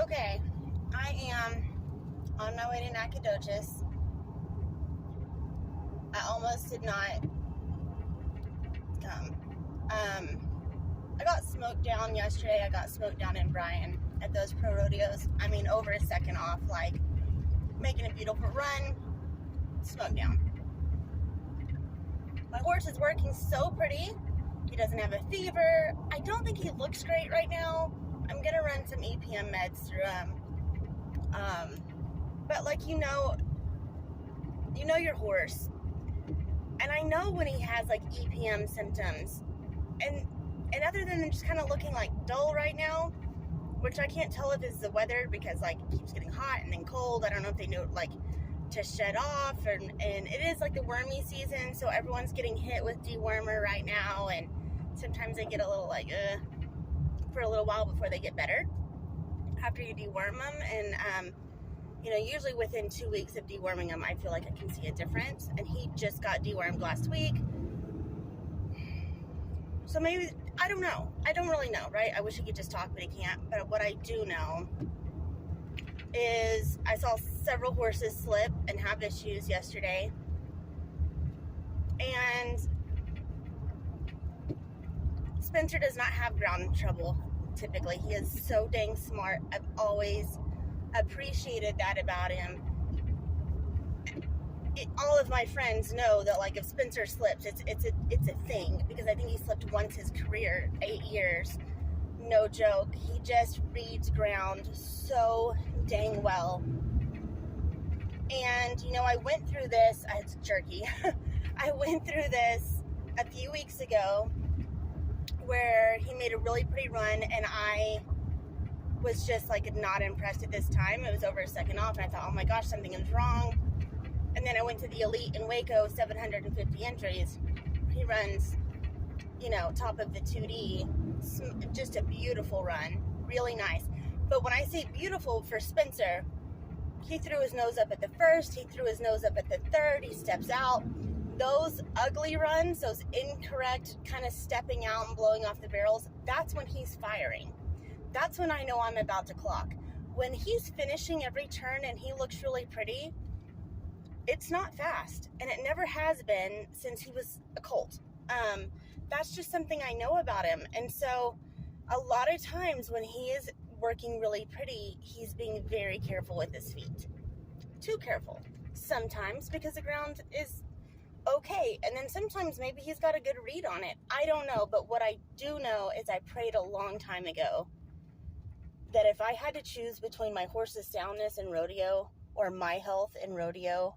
Okay, I am on my way to Nacadoches. I almost did not come. I got smoked down yesterday. I got smoked down in Bryan at those pro rodeos. I mean, over a second off, like making a beautiful run, smoked down. My horse is working so pretty. He doesn't have a fever. I don't think he looks great right now. I'm gonna run some EPM meds through him. But like you know your horse, and I know when he has like EPM symptoms, and other than just kind of looking like dull right now, which I can't tell if it's the weather because like it keeps getting hot and then cold. I don't know if they know like to shed off, and it is like the wormy season, so everyone's getting hit with dewormer right now, and sometimes they get a little like for a little while before they get better after you deworm them. And usually within 2 weeks of deworming them, I feel like I can see a difference. And he just got dewormed last week, so maybe, I don't know. I don't really know, right? I wish he could just talk, but he can't. But what I do know is I saw several horses slip and have issues yesterday. And Spencer does not have ground trouble typically. He is so dang smart. I've always appreciated that about him. All of my friends know that like if Spencer slips, it's a thing, because I think he slipped once his career, 8 years. No joke. He just reads ground so dang well. And I went through this. It's jerky. I went through this a few weeks ago where he made a really pretty run, and I was just like not impressed at this time. It was over a second off, and I thought, oh my gosh, something is wrong. And then I went to the Elite in Waco, 750 entries. He runs, top of the 2D. Just a beautiful run. Really nice. But when I say beautiful for Spencer, he threw his nose up at the first. He threw his nose up at the third. He steps out. Those ugly runs, those incorrect kind of stepping out and blowing off the barrels, that's when he's firing. That's when I know I'm about to clock. When he's finishing every turn and he looks really pretty, it's not fast, and it never has been since he was a colt. That's just something I know about him. And so a lot of times when he is working really pretty, he's being very careful with his feet. Too careful sometimes, because the ground is okay, and then sometimes maybe he's got a good read on it. I don't know, but what I do know is I prayed a long time ago that if I had to choose between my horse's soundness in rodeo or my health in rodeo,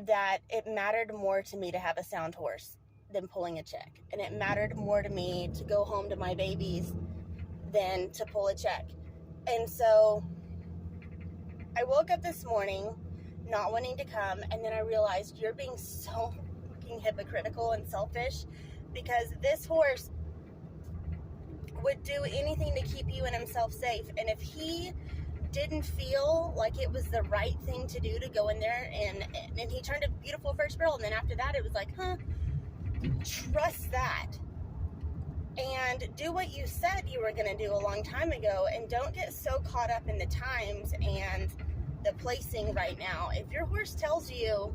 that it mattered more to me to have a sound horse than pulling a check. And it mattered more to me to go home to my babies than to pull a check. And so I woke up this morning not wanting to come, and then I realized you're being so fucking hypocritical and selfish, because this horse would do anything to keep you and himself safe. And if he didn't feel like it was the right thing to do to go in there, and he turned a beautiful first barrel, and then after that it was like, trust that and do what you said you were going to do a long time ago, and don't get so caught up in the times and the placing right now. If your horse tells you,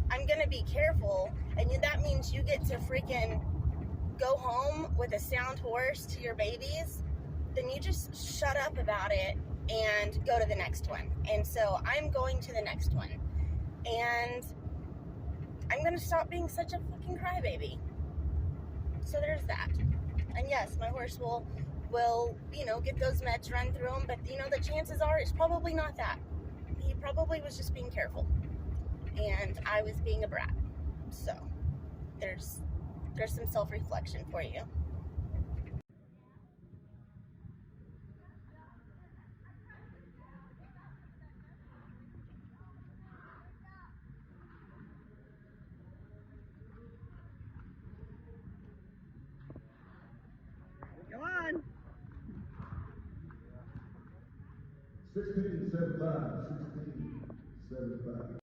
I'm going to be careful, and that means you get to freaking go home with a sound horse to your babies, then you just shut up about it and go to the next one. And so I'm going to the next one, and I'm going to stop being such a fucking crybaby. So there's that. And yes, my horse will get those meds run through him, but the chances are it's probably not that. He probably was just being careful, and I was being a brat. So there's some self-reflection for you. Come on. 1675.